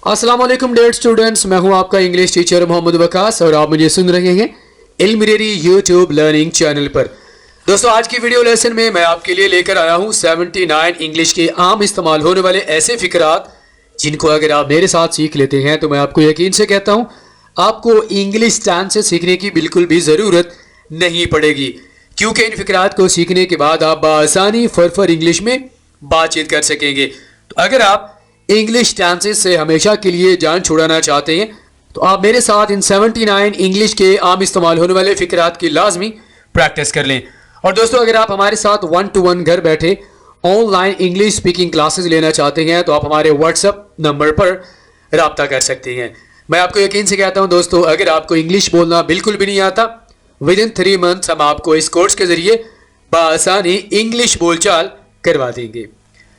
अस्सलाम वालेकुम dear students, मैं हूं आपका इंग्लिश टीचर मोहम्मद वकास और आप मुझे सुन रहे हैं इल्मिरेरी यूट्यूब लर्निंग चैनल पर। दोस्तों, आज की वीडियो लेसन में मैं आपके लिए लेकर आया हूं 79 इंग्लिश के आम इस्तेमाल होने वाले ऐसे फिकरात जिनको अगर आप मेरे साथ सीख लेते हैं तो मैं आपको यकीन से कहता हूं आपको इंग्लिश टेंस सीखने की बिल्कुल भी ज़रूरत नहीं पड़ेगी, क्योंकि इन फिकरात को सीखने के बाद आप बआसानी फर इंग्लिश में बातचीत कर सकेंगे। तो अगर आप इंग्लिश टेंसेस से हमेशा के लिए जान छुड़ाना चाहते हैं तो आप मेरे साथ इन 79 इंग्लिश के आम इस्तेमाल होने वाले फिकरात की लाजमी प्रैक्टिस कर लें। और दोस्तों, अगर आप हमारे साथ 1-to-1 घर बैठे ऑनलाइन इंग्लिश स्पीकिंग क्लासेस लेना चाहते हैं तो आप हमारे व्हाट्सएप नंबर पर रब्ता कर सकते हैं। मैं आपको यकीन से कहता हूं दोस्तों, अगर आपको इंग्लिश बोलना बिल्कुल भी नहीं आता, विद इन 3 मंथ्स हम आपको इस कोर्स के जरिए बआसानी इंग्लिश बोलचाल करवा देंगे।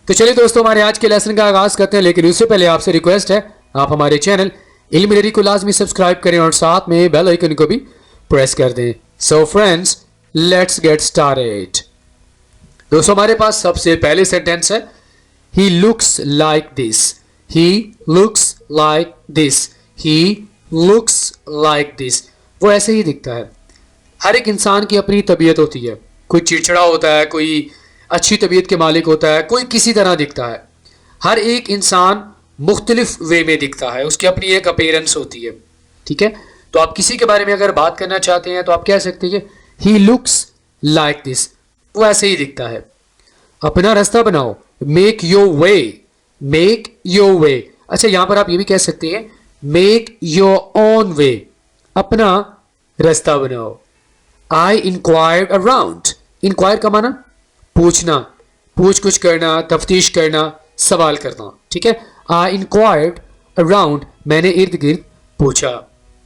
तो चलिए दोस्तों, हमारे आज के लेसन का आगाज करते हैं, लेकिन उससे पहले आपसे रिक्वेस्ट है आप हमारे चैनल इल्मिरेरी को लाजमी सब्सक्राइब करें और साथ में बेल आइकन को भी प्रेस कर दें। So friends, let's get started. दोस्तों, हमारे पास सबसे पहले सेंटेंस है he looks like this. He looks like this. He looks like this. वो ऐसे ही दिखता है। हर एक इंसान की अपनी तबीयत होती है। कोई चिड़चिड़ा होता है, कोई अच्छी तबीयत के मालिक होता है, कोई किसी तरह दिखता है। हर एक इंसान मुख्तलिफ वे में दिखता है, उसकी अपनी एक अपीयरेंस होती है। ठीक है, तो आप किसी के बारे में अगर बात करना चाहते हैं तो आप कह सकते हैं ही लुक्स लाइक दिस। वो ऐसे ही दिखता है। अपना रास्ता बनाओ, make your way. Make your way. अच्छा, यहां पर आप ये भी कह सकते हैं मेक योर ओन वे। अपना रास्ता बनाओ। आई इंक्वायर्ड अराउंड। इंक्वायर का माना पूछना, पूछ कुछ करना, तफ्तीश करना, सवाल करना। ठीक है, आई इंक्वायर्ड अराउंड, मैंने इर्द गिर्द पूछा।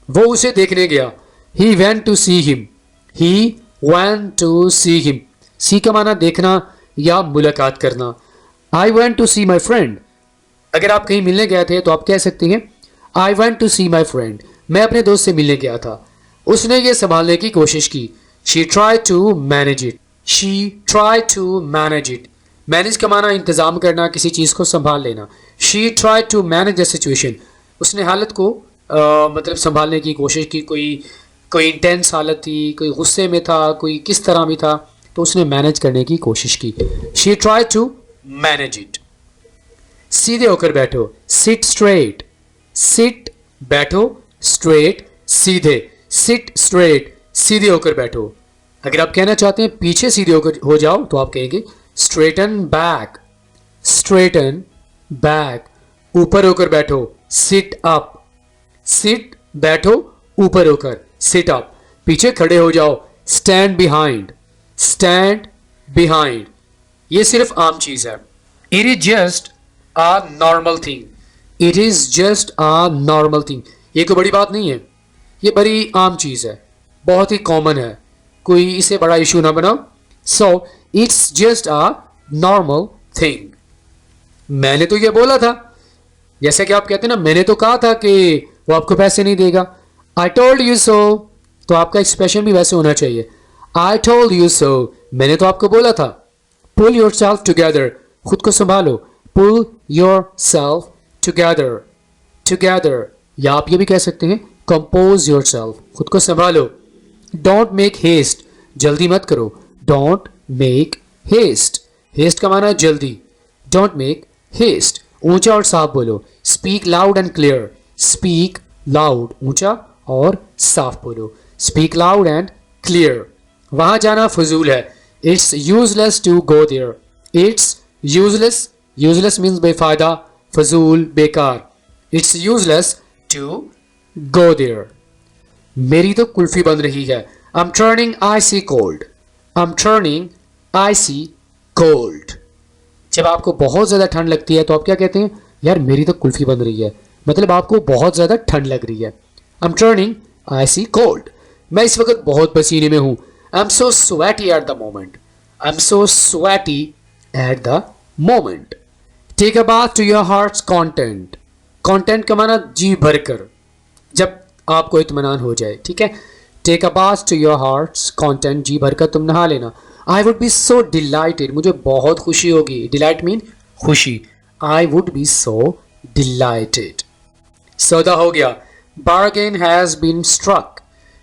वो उसे देखने गया। He went to see him. He went to see him. See का माना देखना या मुलाकात करना। I went to see my friend. अगर आप कहीं मिलने गए थे तो आप कह सकते हैं I went to see my friend. मैं अपने दोस्त से मिलने गया था, उसने ये संभालने की कोशिश की। She try to manage it. She tried to manage it. Manage का माना इंतज़ाम करना, किसी चीज़ को संभाल लेना। She tried to manage the situation. उसने हालत को मतलब संभालने की कोशिश की। कोई इंटेंस हालत थी, कोई गुस्से में था, कोई किस तरह भी था, तो उसने मैनेज करने की कोशिश की। She tried to manage it. सीधे होकर बैठो, sit straight. Sit बैठो, straight सीधे। Sit straight सीधे होकर बैठो। अगर आप कहना चाहते हैं पीछे सीधे होकर हो जाओ तो आप कहेंगे स्ट्रेटन बैक। Straighten back. ऊपर होकर बैठो, सिट अप। सिट बैठो ऊपर होकर, सिट अप। पीछे खड़े हो जाओ, स्टैंड बिहाइंड। Stand behind. ये सिर्फ आम चीज है। It is just a normal thing. It is just a normal thing. ये कोई बड़ी बात नहीं है, ये बड़ी आम चीज है, बहुत ही कॉमन है, कोई इसे बड़ा इशू ना बनाओ। So it's just a normal thing. मैंने तो ये बोला था, जैसे कि आप कहते हैं ना, मैंने तो कहा था कि वो आपको पैसे नहीं देगा। आई टोल्ड यू सो, तो आपका एक्सप्रेशन भी वैसे होना चाहिए। आई टोल्ड यू सो, मैंने तो आपको बोला था। पुल योर सेल्फ टुगेदर, खुद को संभालो। Pull yourself together. Together. या आप ये भी कह सकते हैं कंपोज योर सेल्फ, खुद को संभालो। डोंट मेक हेस्ट, जल्दी मत करो। Don't make haste. हेस्ट का माना जल्दी। Don't make haste. ऊंचा और साफ बोलो। Speak loud and clear. Speak loud, ऊंचा और साफ बोलो। Speak loud and clear. वहां जाना फजूल है। It's useless to go there. It's useless. Useless means बेफायदा, फजूल, बेकार। It's useless to go there. मेरी तो कुल्फी बन रही है। I'm turning icy cold. I'm turning icy cold. जब आपको बहुत ज़्यादा ठंड लगती है तो आप क्या कहते हैं, यार मेरी तो कुल्फी बन रही है, मतलब आपको बहुत ज़्यादा ठंड लग रही है। I'm turning icy cold. मैं इस वक्त बहुत पसीने में हूँ। I'm so sweaty at the moment. I'm so sweaty at the moment. Take a bath to your heart's content. Content का माना जी भरकर, जब आपको इत्मीनान हो जाए। ठीक है, take a bath to your heart's content, जी भरकर तुम नहा लेना। I would be so delighted, मुझे बहुत खुशी होगी। डिलाइट मीन खुशी। I would be so delighted. सौदा हो गया। Bargain has been struck.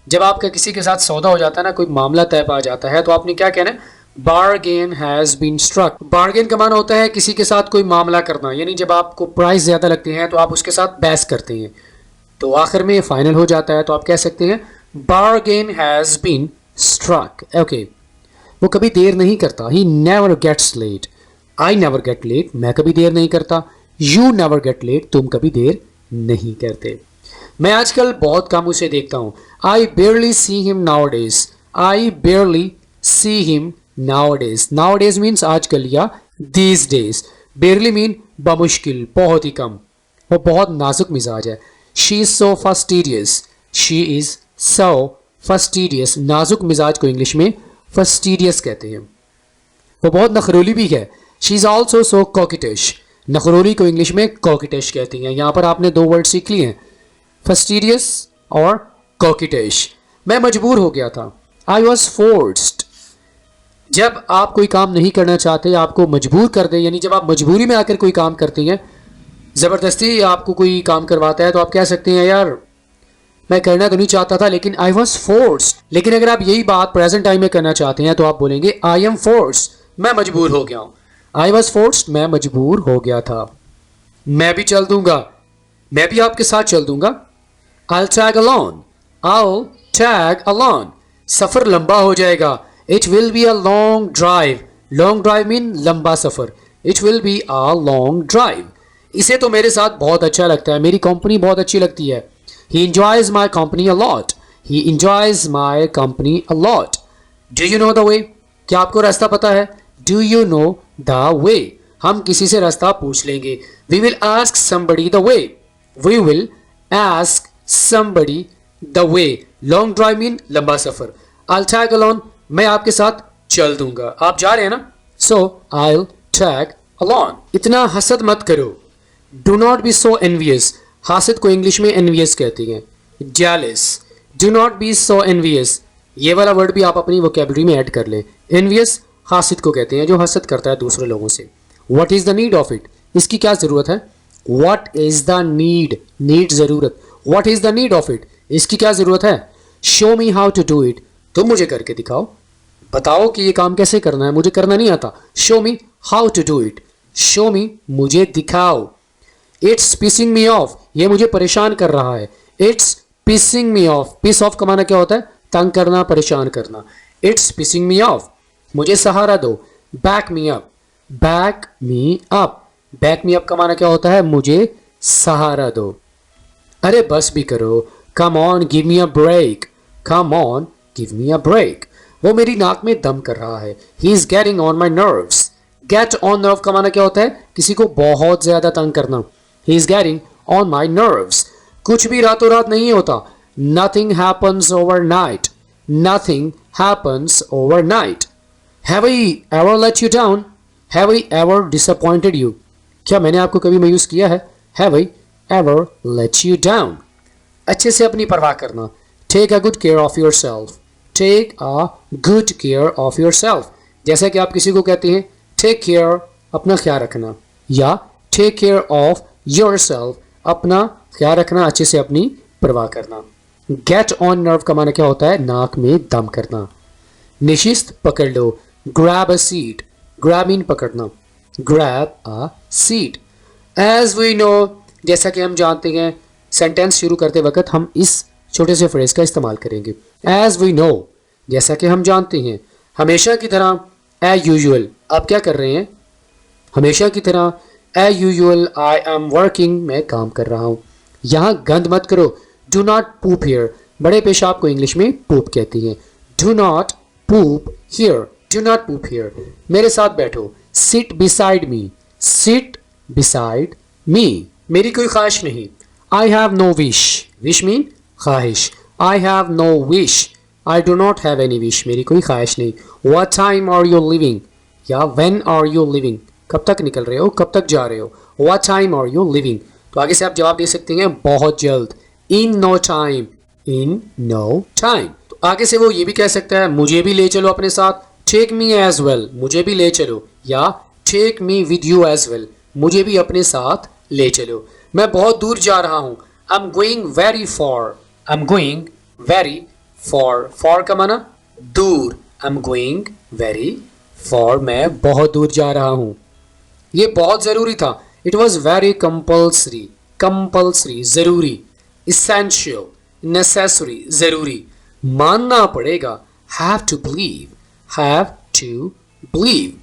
जब आपका किसी के साथ सौदा हो जाता है ना, कोई मामला तय पा जाता है, तो आपने क्या कहना है? Bargain has been struck. Bargain का माना होता है किसी के साथ कोई मामला करना, यानी जब आपको प्राइस ज्यादा लगते हैं तो आप उसके साथ बहस करते हैं, तो आखिर में फाइनल हो जाता है, तो आप कह सकते हैं bargain has been struck. Okay, वो कभी देर नहीं करता। He never gets late. I never get late, मैं कभी देर नहीं करता। यू नेवर गेट लेट, तुम कभी देर नहीं करते। मैं आजकल बहुत कम उसे देखता हूं। I barely see him nowadays. I barely see him nowadays. Nowadays means आजकल या दीज डेज। बेयरली मीन बमुश्किल, बहुत ही कम। वो बहुत नाजुक मिजाज है। She is so fastidious. She is so fastidious. नाजुक मिजाज को इंग्लिश में फस्टीडियस कहते हैं। वो बहुत नखरोली भी है। She is also so coquettish. नखरोली को इंग्लिश में कॉकिटिश कहती हैं। यहां पर आपने दो वर्ड सीख लिए हैं, फस्टीडियस और कॉकिटिश। मैं मजबूर हो गया था। I was forced. जब आप कोई काम नहीं करना चाहते, आपको मजबूर कर दे, यानी जब आप मजबूरी में आकर कोई काम करते हैं, ज़बरदस्ती आपको कोई काम करवाता है, तो आप कह सकते हैं यार मैं करना तो नहीं चाहता था लेकिन आई वॉज फोर्स्ड। लेकिन अगर आप यही बात प्रेजेंट टाइम में करना चाहते हैं तो आप बोलेंगे आई एम फोर्स्ड, मैं मजबूर हो गया हूं। आई वॉज फोर्स्ड, मैं मजबूर हो गया था। मैं भी चल दूंगा, मैं भी आपके साथ चल दूंगा। I'll tag along. I'll tag along. सफर लंबा हो जाएगा। It will be a long drive. Long drive mean लंबा सफर। It will be a long drive. इसे तो मेरे साथ बहुत अच्छा लगता है, मेरी कंपनी बहुत अच्छी लगती है। He enjoys my company a lot. He enjoys my company a lot. Do you know the way? क्या आपको रास्ता पता है? Do you know the way? हम किसी से रास्ता पूछ लेंगे। We will ask somebody the way. We will ask somebody the way. Long drive mean लंबा सफर। I'll tag along, मैं आपके साथ चल दूंगा। आप जा रहे हैं ना? So I'll tag along. इतना हसद मत करो। Do not be so envious. Hasid को इंग्लिश में envious कहती हैं। Jealous. Do not be so envious. ये वाला वर्ड भी आप अपनी वोकेबलरी में ऐड कर लें। Envious हासिद को कहते हैं जो हसद करता है दूसरे लोगों से। What is the need of it? इसकी क्या जरूरत है? What is the need? Need जरूरत। What is the need of it? इसकी क्या जरूरत है? Show me how to do it. तुम मुझे करके दिखाओ, बताओ कि ये काम कैसे करना है, मुझे करना नहीं आता। Show me how to do it. Show me, मुझे दिखाओ। It's pissing me off. ये मुझे परेशान कर रहा है। It's pissing me off. Piss off का माना क्या होता है? तंग करना, परेशान करना। It's pissing me off. मुझे सहारा दो। Back me up. Back me up. Back me up का माना क्या होता है? मुझे सहारा दो। अरे बस भी करो। Come on, give me a break. Come on, give me a break. वो मेरी नाक में दम कर रहा है। He is getting on my nerves. Get on nerve का माना क्या होता है? किसी को बहुत ज्यादा तंग करना। He is getting on my nerves. कुछ भी रातों रात नहीं होता। Nothing happens overnight. Nothing happens overnight. Have I ever let you down? Have I ever disappointed you? क्या मैंने आपको कभी मायूस किया है? Have I ever let you down? अच्छे से अपनी परवाह करना। Take a good care of yourself. Take a good care of yourself. जैसा कि आप किसी को कहते हैं take care, अपना ख्याल रखना, या take care of yourself, अपना ख्याल रखना, अच्छे से अपनी परवाह करना। Get on nerve का माना क्या होता है? नाक में दम करना। निशिस्त पकड़ लो। Grab a seat. Grab mean पकड़ना। Grab a seat. As we know, जैसा कि हम जानते हैं, सेंटेंस शुरू करते वक्त हम इस छोटे से फ्रेज का इस्तेमाल करेंगे। As we know, जैसा कि हम जानते हैं। हमेशा की तरह, as usual, आप क्या कर रहे हैं? हमेशा की तरह, as usual, I am working, मैं काम कर रहा हूँ। यहाँ गंद मत करो। Do not poop here. बड़े पेशाब को इंग्लिश में poop कहती हैं। Do not poop here. Do not poop here. मेरे साथ बैठो। Sit beside me. Sit beside me. मेरी कोई ख्वाहिश नहीं। I have no wish. Wish mean ख्वाहिश। I have no wish. I do not have any wish. मेरी कोई ख्वाहिश नहीं। What time are you leaving? या when are you leaving? कब तक निकल रहे हो, कब तक जा रहे हो? What time are you leaving? तो आगे से आप जवाब दे सकते हैं बहुत जल्द। In no time. In no time. तो आगे से वो ये भी कह सकता है मुझे भी ले चलो अपने साथ। Take me as well. मुझे भी ले चलो, या Take me with you as well. मुझे भी अपने साथ ले चलो। मैं बहुत दूर जा रहा हूँ। I am going very for, I am going very for, for का माना दूर, I am going very for, मैं बहुत दूर जा रहा हूं। ये बहुत जरूरी था, it was very compulsory, compulsory जरूरी, इसेंशियल, नेसेसरी जरूरी, मानना पड़ेगा, have to believe, have to believe.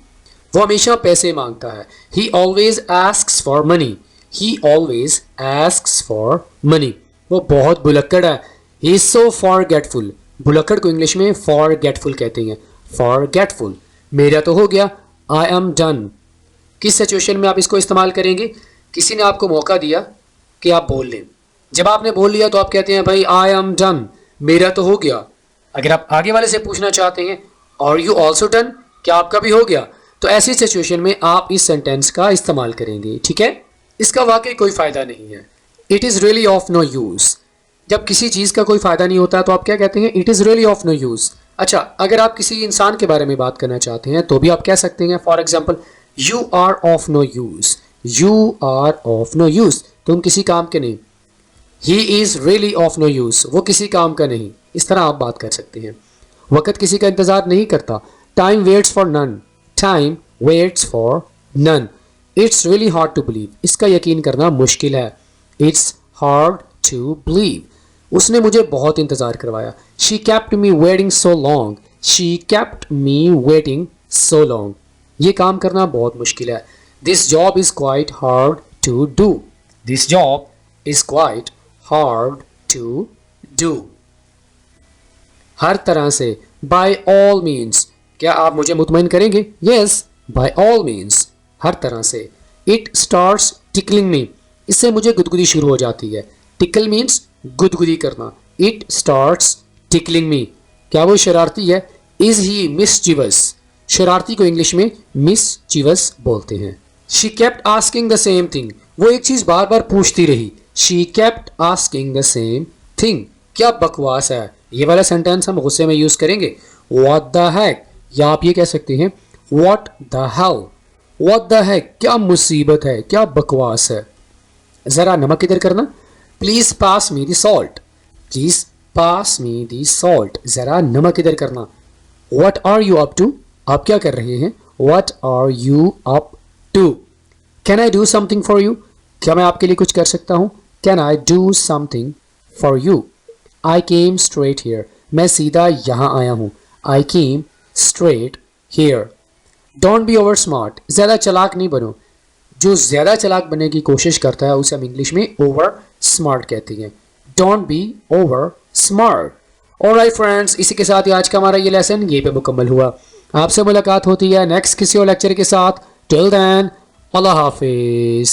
वो हमेशा पैसे मांगता है, he always asks for money, he always asks for money. वो बहुत भुलक्कड़ है, ही इज सो फॉरगेटफुल, भुलक्कड़ को इंग्लिश में फॉरगेटफुल कहते हैं, फॉरगेटफुल। मेरा तो हो गया, आई एम डन। किस सिचुएशन में आप इसको इस्तेमाल करेंगे? किसी ने आपको मौका दिया कि आप बोल लें, जब आपने बोल लिया तो आप कहते हैं भाई आई एम डन, मेरा तो हो गया। अगर आप आगे वाले से पूछना चाहते हैं आर यू ऑल्सो डन, क्या आपका भी हो गया, तो ऐसी सिचुएशन में आप इस सेंटेंस का इस्तेमाल करेंगे, ठीक है। इसका वाकई कोई फ़ायदा नहीं है, it is really of no use. जब किसी चीज़ का कोई फ़ायदा नहीं होता तो आप क्या कहते हैं? It is really of no use. अच्छा, अगर आप किसी इंसान के बारे में बात करना चाहते हैं तो भी आप कह सकते हैं, for example you are of no use, you are of no use, तुम किसी काम के नहीं। He is really of no use, वो किसी काम का नहीं। इस तरह आप बात कर सकते हैं। वक़्त किसी का इंतज़ार नहीं करता, time waits for none, time waits for none. It's really hard to believe, इसका यकीन करना मुश्किल है, इट्स हार्ड टू बिलीव। उसने मुझे बहुत इंतज़ार करवाया, she kept me waiting so long, she kept me waiting so long. ये काम करना बहुत मुश्किल है, this job is quite hard to do, this job is quite hard to do. हर तरह से, बाय ऑल मीन्स, क्या आप मुझे मुतमईन करेंगे? यस, बाय ऑल मीन्स, हर तरह से। इट स्टार्ट्स टिकलिंग मी, इससे मुझे गुदगुदी शुरू हो जाती है, टिकल मीन्स गुदगुदी करना। इट स्टार्ट्स टिकलिंग मी, क्या वो शरारती है? इज ही मिसचिवस, शरारती को इंग्लिश में मिसचिवस बोलते हैं। She kept asking the same thing, वो एक चीज बार बार पूछती रही, she kept asking the same thing. क्या बकवास है, ये वाला सेंटेंस हम गुस्से में यूज करेंगे, व्हाट द हेक, या आप ये कह सकते हैं what the hell, what the heck, क्या मुसीबत है, क्या बकवास है। जरा नमक इधर करना, please pass me the salt, please pass me the salt, जरा नमक इधर करना। What are you up to, आप क्या कर रहे हैं? What are you up to. Can I do something for you, क्या मैं आपके लिए कुछ कर सकता हूँ? Can I do something for you. I came straight here, मैं सीधा यहाँ आया हूँ, I came straight here. Don't be over smart, ज़्यादा चालाक नहीं बनो, जो ज़्यादा चालाक बनने की कोशिश करता है उसे हम इंग्लिश में ओवर स्मार्ट कहते हैं। Don't be over smart. Alright friends, इसी के साथ ही आज का हमारा ये लेसन यहीं पे मुकम्मल हुआ। आपसे मुलाकात होती है नेक्स्ट किसी और लेक्चर के साथ। टिल देन, अल्लाह हाफिज।